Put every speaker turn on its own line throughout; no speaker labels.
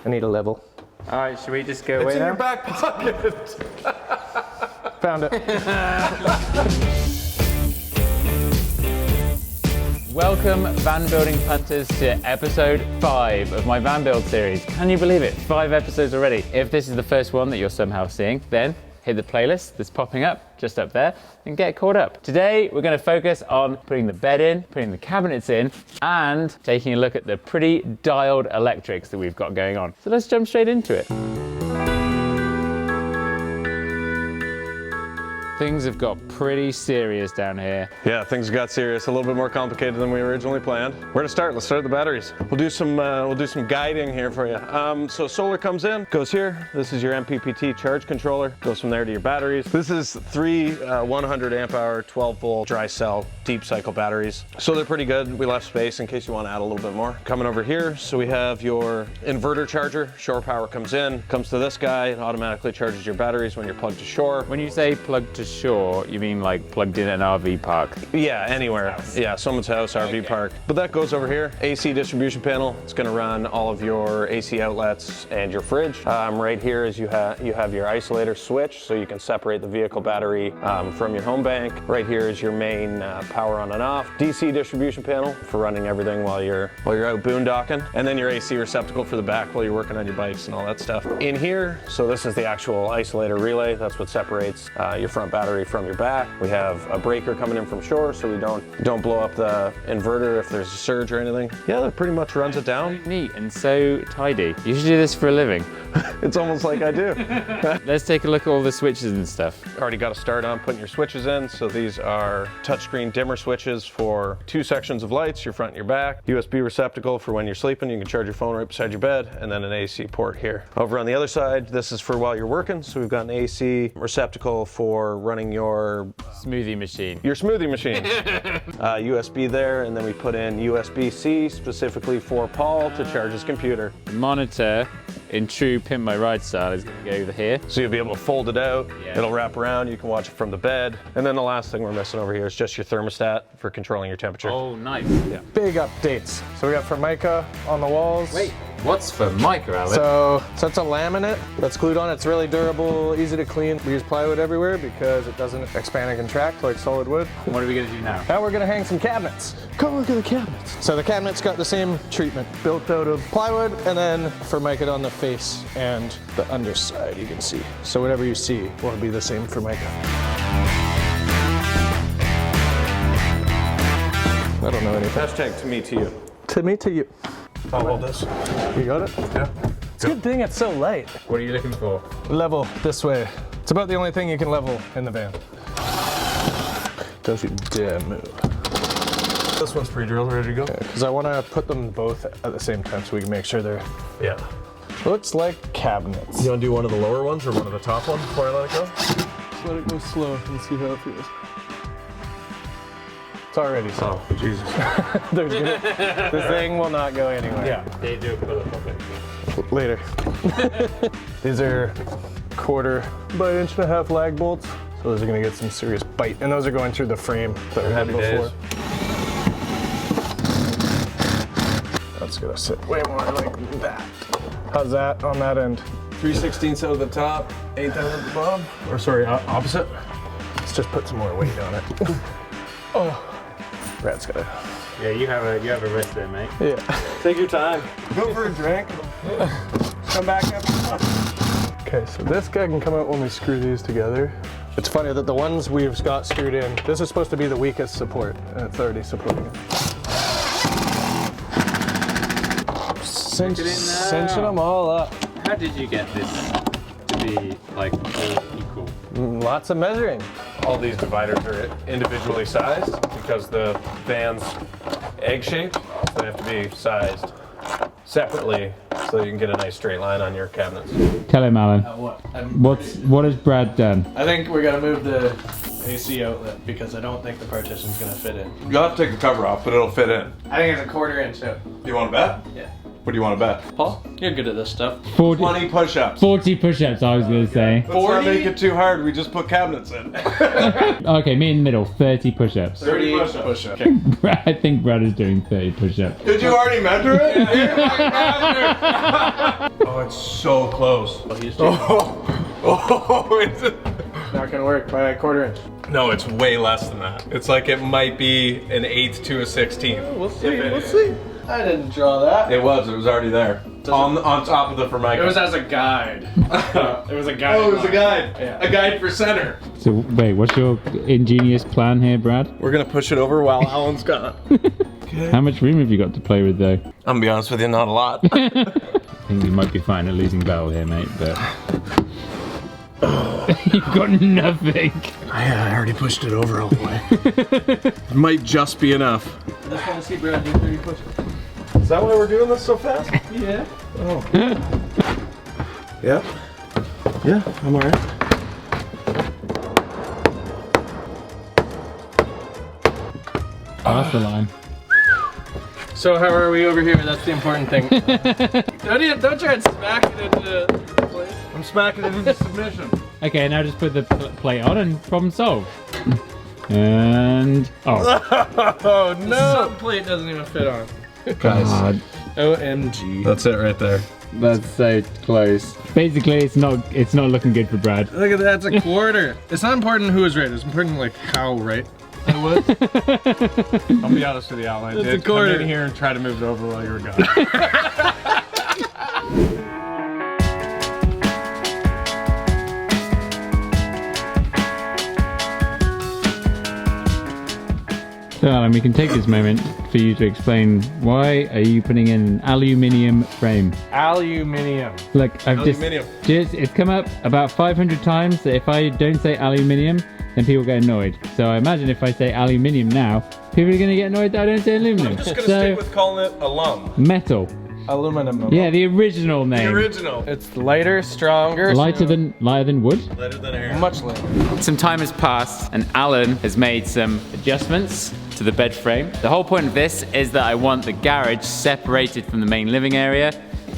I need a level.
All right, should we just go
It's
away
in
now?
your back pocket.
Found it.
Welcome, van building punters, to episode 5 of my van build series. Can you believe it? 5 episodes already. If this is the first one that you're somehow seeing, then hit the playlist that's popping up just up there and get caught up. Today, we're going to focus on putting the bed in, putting the cabinets in, and taking a look at the pretty dialed electrics that we've got going on. So let's jump straight into it. Things have got pretty serious down here.
Yeah, things got serious, a little bit more complicated than we originally planned. Where to start? Let's start with the batteries. We'll do some guiding here for you. So solar comes in, goes here. This is your MPPT charge controller. Goes from there to your batteries. This is 3 100 amp hour, 12 volt dry cell deep cycle batteries. So they're pretty good. We left space in case you want to add a little bit more. Coming over here, so we have your inverter charger. Shore power comes in, comes to this guy. It automatically charges your batteries when you're plugged to shore.
When you say plugged to shore, you mean like plugged in an RV park?
Yeah, anywhere. Yeah, someone's house, RV park. But that goes over here. AC distribution panel. It's going to run all of your AC outlets and your fridge. Right here is you have your isolator switch, so you can separate the vehicle battery from your home bank. Right here is your main power on and off. DC distribution panel for running everything while you're out boondocking, and then your AC receptacle for the back while you're working on your bikes and all that stuff. In here, so this is the actual isolator relay. That's what separates your front battery from your back. We have a breaker coming in from shore, so we don't blow up the inverter if there's a surge or anything. Yeah, that pretty much runs it down.
Neat and so tidy. You should do this for a living.
It's almost like I do.
Let's take a look at all the switches and stuff.
Already got to start on putting your switches in. So these are touchscreen dimmer switches for 2 sections of lights, your front and your back. USB receptacle for when you're sleeping. You can charge your phone right beside your bed, and then an AC port here. Over on the other side, this is for while you're working. So we've got an AC receptacle for running your
smoothie machine.
Your smoothie machine. USB there, and then we put in USB-C specifically for Paul to charge his computer.
The monitor, in true Pimp My Ride style, is going to go over here.
So you'll be able to fold it out.
Yeah.
It'll wrap around. You can watch it from the bed. And then the last thing we're missing over here is just your thermostat for controlling your temperature.
Oh, nice.
Yeah.
Big updates. So we got Formica on the walls.
Wait, what's Formica, Alex?
So that's a laminate that's glued on. It's really durable, easy to clean. We use plywood everywhere because it doesn't expand and contract like solid wood.
What are we going to do now?
Now we're gonna hang some cabinets. Come look at the cabinets. So the cabinets got the same treatment, built out of plywood and then Formica on the face and the underside, you can see. So whatever you see will be the same Formica. I don't know anything.
Hashtag to me to you.
To me, to you.
I'll hold this.
You got it?
Yeah.
It's a good thing it's so light.
What are you looking for?
Level this way. It's about the only thing you can level in the van. Don't you dare move.
This one's pre-drilled, ready to go?
Because I want to put them both at the same time so we can make sure they're...
Yeah.
Looks like cabinets.
You want to do one of the lower ones or one of the top ones before I let it go?
Let it go slow and see how it feels. It's already slow.
Oh, Jesus.
This thing will not go anywhere.
Yeah.
They do a pull-up of it.
Later. These are 1/4 by 1.5 lag bolts. So those are going to get some serious bite. And those are going through the frame that we had before. That's going to sit way more like that. How's that on that end?
3/16 out of the top, 1/8 out of the bottom. Or sorry, opposite.
Let's just put some more weight on it. Oh, Brad's got it.
Yeah, you have a rest there, mate.
Yeah.
Take your time. Go for a drink.
Come back up. Okay, so this guy can come out when we screw these together. It's funny that the ones we've got screwed in, this is supposed to be the weakest support, and it's already supporting it. Cinching them all up.
How did you get this to be like all equal?
Lots of measuring.
All these dividers are individually sized because the van's egg-shaped, so they have to be sized separately so you can get a nice straight line on your cabinets.
Tell him, Alan.
What
has Brad done?
I think we gotta move the AC outlet because I don't think the partition's gonna fit in.
You'll have to take the cover off, but it'll fit in.
I think it's a 1/4 inch out.
Do you want to bet?
Yeah.
What do you want to bet?
Paul, you're good at this stuff.
20 push-ups.
40 push-ups, I was going to say.
Let's not make it too hard. We just put cabinets in.
Okay, me in the middle, 30 push-ups.
30 push-ups.
Okay.
I think Brad is doing 30 push-ups.
Did you already measure it? Oh, it's so close. Oh, it's
Not gonna work by a quarter inch.
no, it's way less than that. It's like it might be an 1/8 to a 16th.
We'll see. We'll see. I didn't draw that.
It was already there. On top of the Formica.
It was as a guide. It was a guide.
Oh, it was a guide.
Yeah.
A guide for center.
So, wait, what's your ingenious plan here, Brad?
We're gonna push it over while Alan's gone.
How much room have you got to play with, though?
I'm gonna be honest with you, not a lot.
I think you might be fighting a losing battle here, mate, but... You've got nothing.
I already pushed it over all the way. Might just be enough.
I just want to see Brad do 30 push-ups.
Is that why we're doing this so fast?
Yeah.
Oh. Yeah. Yeah, I'm alright.
Oh, that's the line.
So how are we over here? That's the important thing. Don't try and smack it into place.
I'm smacking it into submission.
Okay, now just put the plate on and problem solved. And... Oh.
Oh no!
Some plate doesn't even fit on.
God.
OMG.
That's it right there.
That's so close. Basically, it's not looking good for Brad.
Look at that, it's a quarter. It's not important who was right, it's important like how right I was.
I'll be honest with you, Alan. I did come in here and try to move it over while you were gone.
So Alan, we can take this moment for you to explain why are you putting in an aluminium frame?
Aluminium.
Look, I've
Aluminium.
just it's come up about 500 times that if I don't say aluminium, then people get annoyed. So I imagine if I say aluminium now, people are going to get annoyed that I don't say aluminum.
I'm just gonna
So,
stick with calling it alum.
metal.
Aluminum.
Yeah, the original
The
name.
original.
It's lighter, stronger.
Lighter than wood.
Lighter than air.
Much lighter.
Some time has passed and Alan has made some adjustments to the bed frame. The whole point of this is that I want the garage separated from the main living area.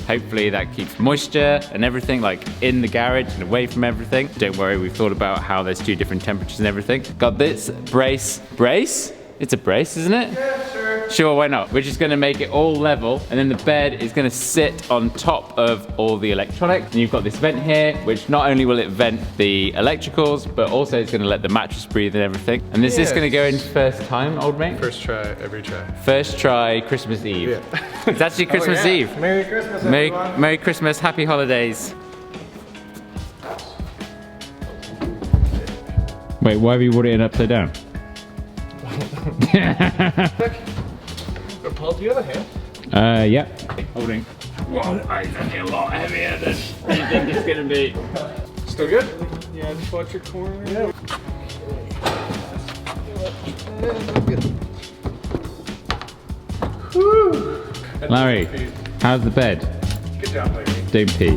Hopefully that keeps moisture and everything like in the garage and away from everything. Don't worry, we've thought about how there's 2 different temperatures and everything. Got this brace. It's a brace, isn't it?
Yeah, sure.
Sure, why not? We're just gonna make it all level and then the bed is gonna sit on top of all the electronics. And you've got this vent here, which not only will it vent the electricals, but also it's gonna let the mattress breathe and everything. And this is gonna go in first time, old mate?
First try, every try.
First try, Christmas Eve.
Yeah.
It's actually Christmas
yeah.
Eve.
Merry Christmas, everyone.
Merry Christmas, happy holidays. Wait, why have you brought it upside down?
Paul, do you have a hand?
Yep. Holding. Well, it's actually a lot heavier than you think it's gonna be.
Still good? Yeah, just watch your corner. Yeah.
Larry, how's the bed?
Good job, Larry.
Don't pee.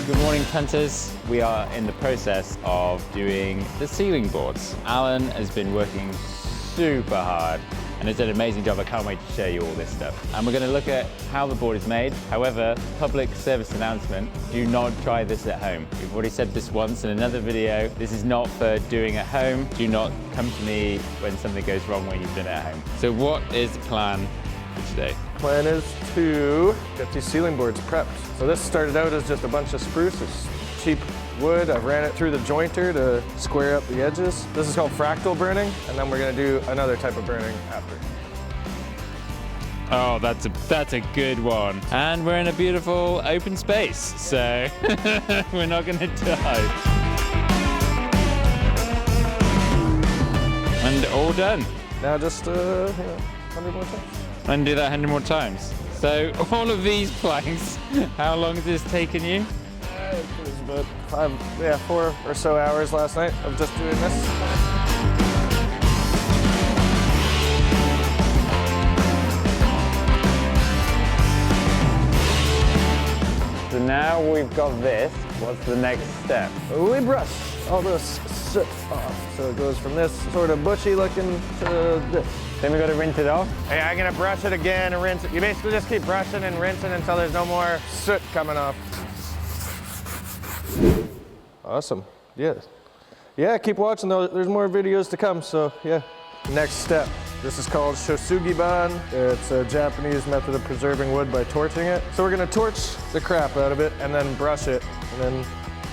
Good morning, punters. We are in the process of doing the ceiling boards. Alan has been working super hard and has done an amazing job. I can't wait to show you all this stuff. And we're going to look at how the board is made. However, public service announcement, do not try this at home. We've already said this once in another video. This is not for doing at home. Do not come to me when something goes wrong when you've done it at home. So what is the plan for today?
Plan is to get these ceiling boards prepped. So this started out as just a bunch of spruce. It's cheap wood. I've ran it through the jointer to square up the edges. This is called fractal burning, and then we're gonna do another type of burning after.
Oh, that's a good one. And we're in a beautiful open space, so we're not gonna die. And all done.
Now just 100 more times.
And do that 100 more times. So all of these planks, how long has this taken you?
It was about 4 or so hours last night of just doing this.
So now we've got this. What's the next step?
We brush all this soot off. So it goes from this sort of bushy looking to this.
Then we got to rinse it off.
Hey, I'm gonna brush it again and rinse it. You basically just keep brushing and rinsing until there's no more soot coming off. Awesome, yeah. Yeah, keep watching though. There's more videos to come, so yeah. Next step. This is called shosugiban. It's a Japanese method of preserving wood by torching it. So we're gonna torch the crap out of it and then brush it and then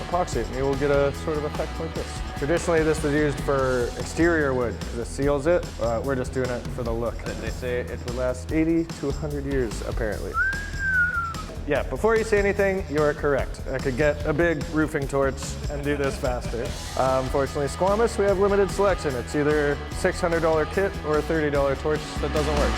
epoxy it, and you will get a sort of effect like this. Traditionally, this was used for exterior wood because it seals it. We're just doing it for the look. They say it would last 80 to 100 years, apparently. Yeah, before you say anything, you're correct. I could get a big roofing torch and do this faster. Unfortunately, Squamish, we have limited selection. It's either $600 kit or a $30 torch that doesn't work.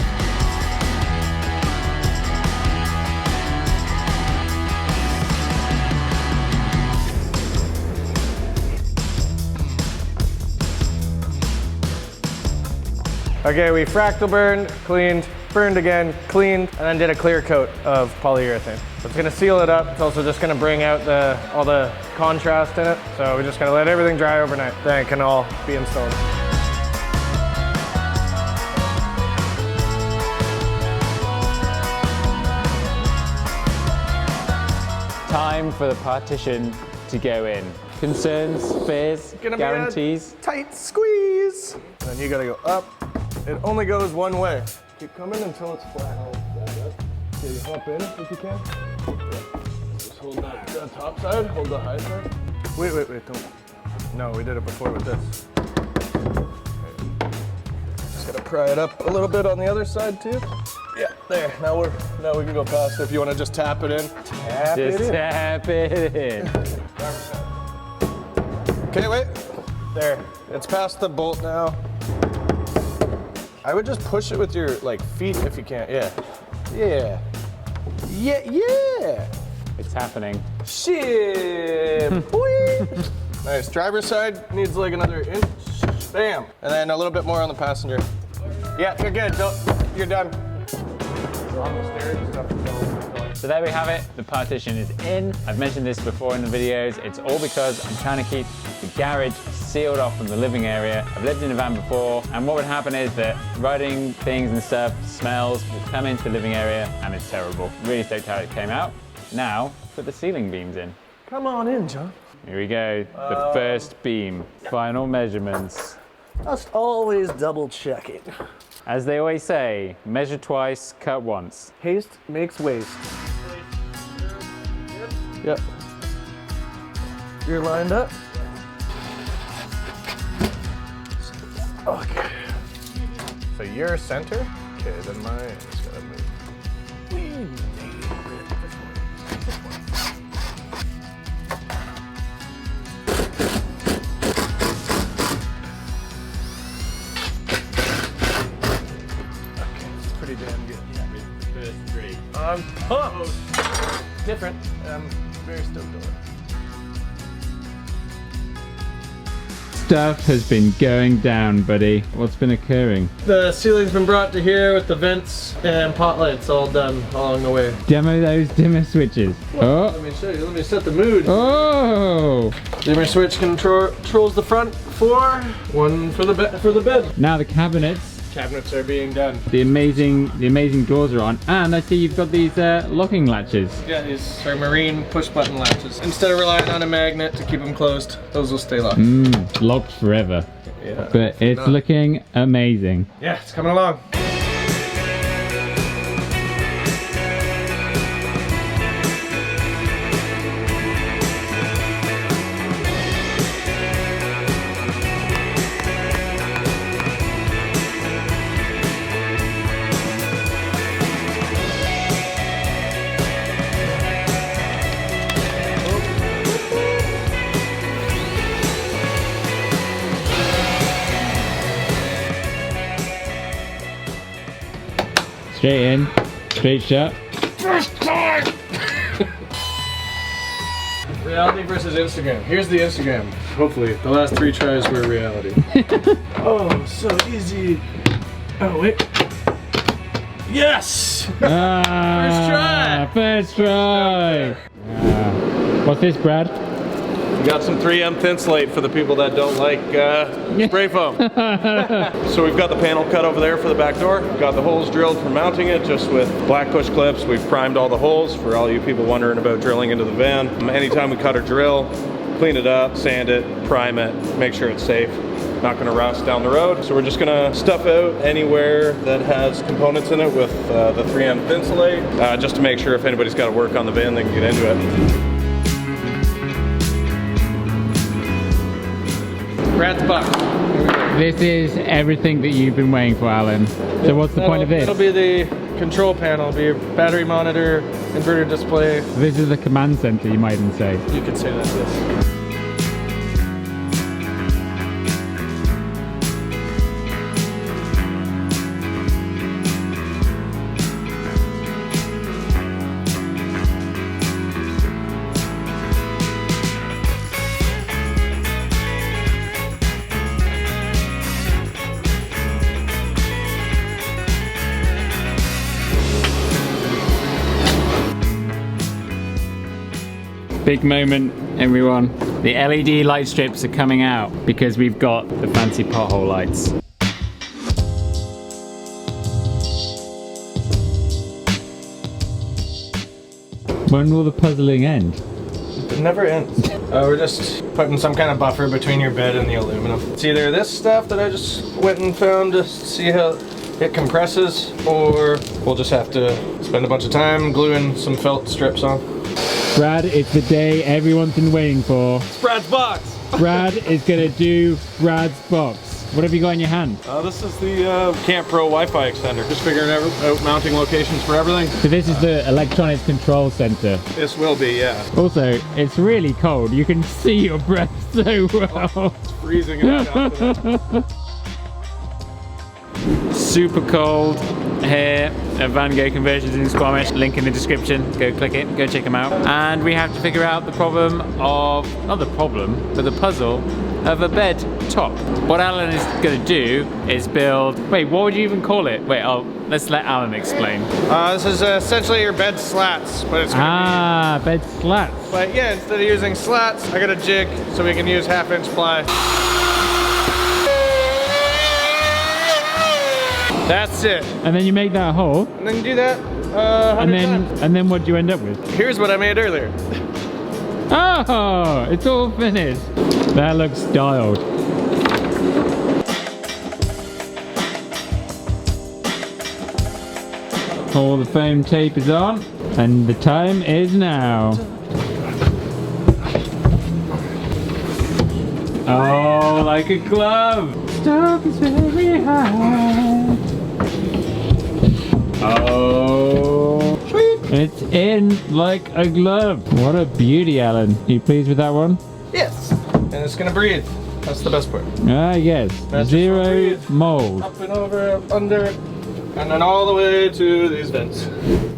Okay, we fractal burned, cleaned, burned again, cleaned, and then did a clear coat of polyurethane. So it's gonna seal it up. It's also just gonna bring out all the contrast in it. So we're just gonna let everything dry overnight. Then it can all be installed.
Time for the partition to go in. Concerns, fears, guarantees.
Tight squeeze. And then you gotta go up. It only goes one way. Keep coming until it's flat. Okay, you hop in if you can. Yeah. Just hold the top side, hold the high side. Wait, don't. No, we did it before with this. Okay. Just gotta pry it up a little bit on the other side too. Yeah, there. Now we can go past it if you want to just tap it in. Tap it in. Okay, wait. There. It's past the bolt now. I would just push it with your feet if you can. Yeah. Yeah. Yeah.
It's happening.
Shit. Boy. Nice. Driver's side needs like another inch. Bam. And then a little bit more on the passenger. Yeah, you're good. You're done.
So there we have it, the partition is in. I've mentioned this before in the videos, it's all because I'm trying to keep the garage sealed off from the living area. I've lived in a van before, and what would happen is that riding things and stuff, smells, will come into the living area, and it's terrible. Really stoked how it came out. Now, put the ceiling beams in.
Come on in, John.
Here we go, the first beam. Final measurements.
Just always double checking.
As they always say, measure twice, cut once.
Haste makes waste. Yep. You're lined up? Okay. So you're center? Okay, then mine is gonna move. Pretty damn good.
First three.
I'm pumped. Different. I'm very stoked on it.
Stuff has been going down, buddy. What's been occurring?
The ceiling's been brought to here with the vents and pot lights all done along the way.
Demo those dimmer switches.
Well, let me show you. Let me set the mood.
Oh!
Dimmer switch controls the front four. One for the bed.
Now the cabinets.
Cabinets are being done.
The amazing doors are on, and I see you've got these locking latches.
Yeah, these are marine push button latches. Instead of relying on a magnet to keep them closed, those will stay locked.
Locked forever.
Yeah.
But it's looking amazing.
Yeah, it's coming along.
Straight in, straight shut.
First time! Reality versus Instagram. Here's the Instagram. Hopefully, the last 3 tries were reality. Oh, so easy. Oh, wait. Yes!
First try! First try! What's this, Brad?
We got some 3M thin slate for the people that don't like spray foam. So we've got the panel cut over there for the back door. We've got the holes drilled for mounting it just with black push clips. We've primed all the holes for all you people wondering about drilling into the van. Anytime we cut or drill, clean it up, sand it, prime it, make sure it's safe. Not gonna rust down the road. So we're just gonna stuff out anywhere that has components in it with the 3M thin slate, just to make sure if anybody's gotta work on the van, they can get into it.
Brad's box.
This is everything that you've been waiting for, Alan. So what's the point of this?
It'll be the control panel, it'll be your battery monitor, inverter display.
This is the command center, you might even say.
You could say that, yes.
Big moment, everyone. The LED light strips are coming out because we've got the fancy pothole lights. When will the puzzling end?
It never ends. We're just putting some kind of buffer between your bed and the aluminum. It's either this stuff that I just went and found to see how it compresses, or we'll just have to spend a bunch of time gluing some felt strips on.
Brad, it's the day everyone's been waiting for.
It's Brad's box!
Brad is gonna do Brad's box. What have you got in your hand?
This is the Camp Pro Wi-Fi extender. Just figuring out mounting locations for everything.
So this is the electronics control center.
This will be, yeah.
Also, it's really cold. You can see your breath so well.
It's freezing out today.
Super cold here at Van Gogh Conversions in Squamish. Link in the description. Go click it, go check them out. And we have to figure out the problem of, not the problem, but the puzzle of a bed top. What Alan is going to do is build, wait, what would you even call it? Wait, let's let Alan explain.
This is essentially your bed slats, but it's gonna
bed slats.
But yeah, instead of using slats, I got a jig so we can use 1/2 inch ply. That's it.
And then you make that hole.
And then you do that 100 times.
And then what do you end up with?
Here's what I made earlier.
Oh, it's all finished. That looks styled. All the foam tape is on, and the time is now. Oh, like a glove. Stop is very high. Oh, sweet. It's in like a glove. What a beauty, Alan. Are you pleased with that one?
Yes. And it's gonna breathe. That's the best part.
Ah, yes.
That's
Zero mold.
Up and over, up under, and then all the way to these vents.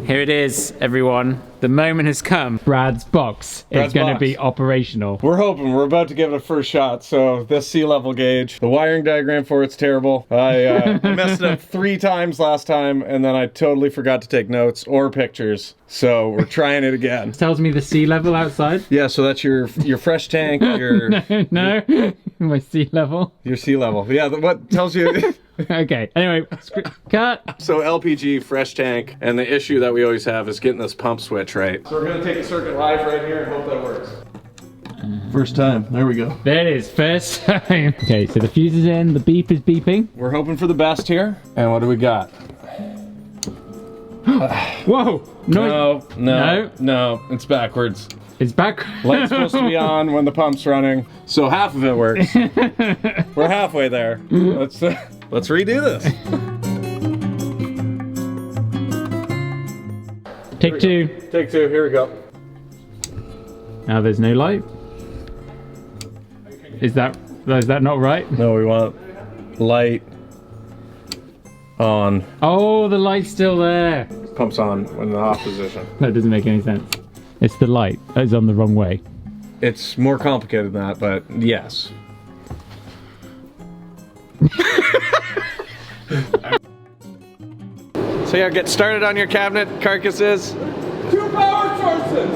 Here it is, everyone. The moment has come. Brad's box is going to be operational.
We're hoping. We're about to give it a first shot. So this sea level gauge, the wiring diagram for it's terrible. I messed it up 3 times last time, and then I totally forgot to take notes or pictures. So we're trying it again.
It tells me the sea level outside.
Yeah, so that's your fresh tank, your
no, my sea level.
Your sea level. Yeah, what tells you?
Okay. Anyway, cut.
So LPG, fresh tank, and the issue that we always have is getting this pump switch right. So we're gonna take a circuit live right here and hope that works. First time. There we go.
There it is. First time. Okay, so the fuse is in. The beep is beeping.
We're hoping for the best here. And what do we got?
Whoa!
No, it's backwards.
It's back.
Light's supposed to be on when the pump's running, so half of it works. We're halfway there. Let's redo this.
Take 2.
Take 2. Here we go.
Now there's no light. Is that not right?
No, we want light on.
Oh, the light's still there.
Pump's on when in the off position.
That doesn't make any sense. It's the light. It's on the wrong way.
It's more complicated than that, but yes.
So yeah, get started on your cabinet carcasses.
2 power sources!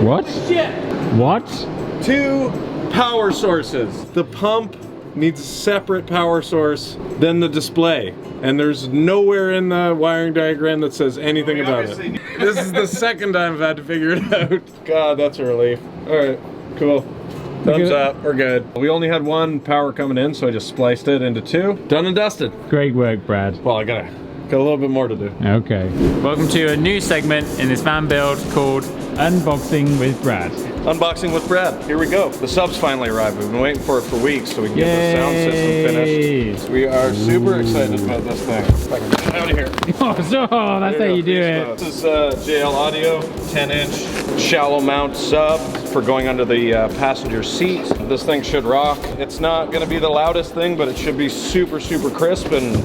What?
Shit!
What?
2 power sources. The pump needs a separate power source than the display. And there's nowhere in the wiring diagram that says anything about it. This is the second time I've had to figure it out. God, that's a relief. All right, cool. Thumbs up, we're good. We only had 1 power coming in, so I just spliced it into 2. Done and dusted.
Great work, Brad.
Well, I got a little bit more to do.
Okay. Welcome to a new segment in this van build called Unboxing with Brad.
Unboxing with Brad. Here we go. The subs finally arrived. We've been waiting for it for weeks so we can get the sound system finished. We are super excited about this thing. If I can get it out of here.
Oh, that's how you do it.
This is JL Audio, 10-inch shallow mount sub for going under the passenger seat. This thing should rock. It's not going to be the loudest thing, but it should be super, super crisp and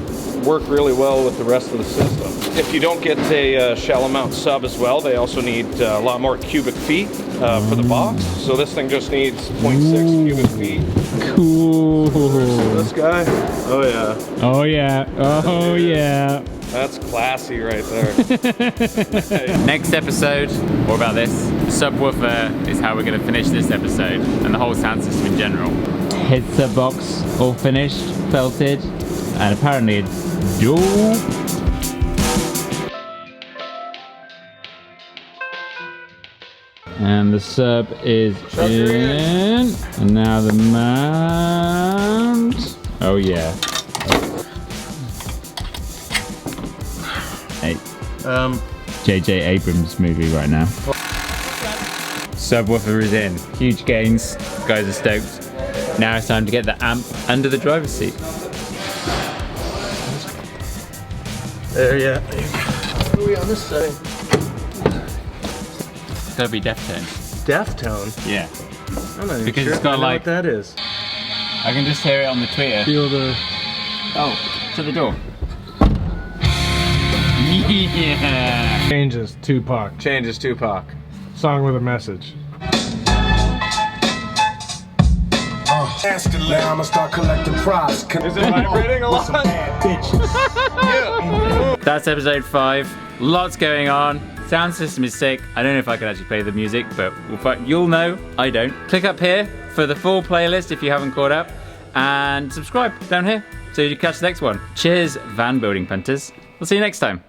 work really well with the rest of the system. If you don't get a shallow mount sub as well, they also need a lot more cubic feet for the box. So this thing just needs 0.6 cubic feet.
Cool.
This guy, oh yeah.
Oh yeah, oh yeah.
That's classy right there.
Next episode, more about this. Subwoofer is how we're going to finish this episode and the whole sound system in general. Headset box, all finished, felted, and apparently it's dope. And the sub is in. And now the mount. Oh yeah. Hey. J.J. Abrams movie right now. Subwoofer is in. Huge gains. Guys are stoked. Now it's time to get the amp under the driver's seat.
There, yeah. What are we on this setting?
It's gotta be Deftone.
Deftone?
Yeah.
I'm not even
Because
sure
it's got
I know
like-
what that is.
I can just hear it on the tweeter.
Feel the...
Oh, to the door. Yeah.
Changes Tupac. Changes Tupac. Song with a message.
Now I'ma start collecting prize.
Is it vibrating a lot? Yeah.
That's episode 5. Lots going on. Sound system is sick. I don't know if I can actually play the music, but you'll know. I don't. Click up here for the full playlist if you haven't caught up, and subscribe down here so you catch the next one. Cheers, van building punters. We'll see you next time.